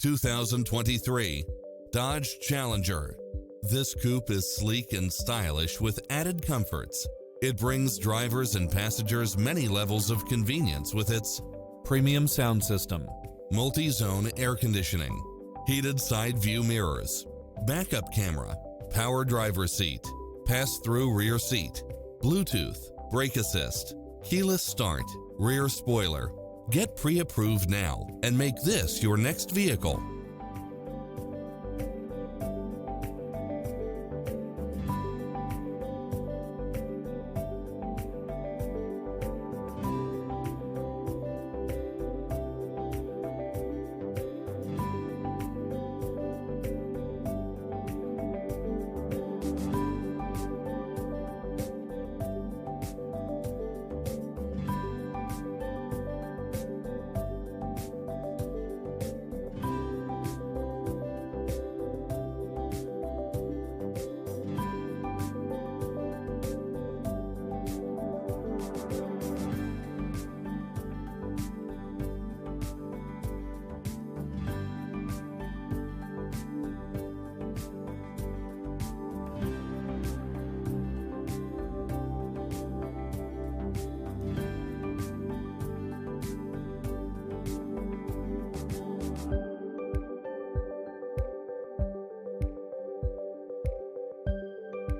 2023 Dodge Challenger. This coupe is sleek and stylish with added comforts. It brings drivers and passengers many levels of convenience with its premium sound system, multi-zone air conditioning, heated side view mirrors, backup camera, power driver's seat, pass-through rear seat, Bluetooth, brake assist, keyless start, rear spoiler. Get pre-approved now and make this your next vehicle.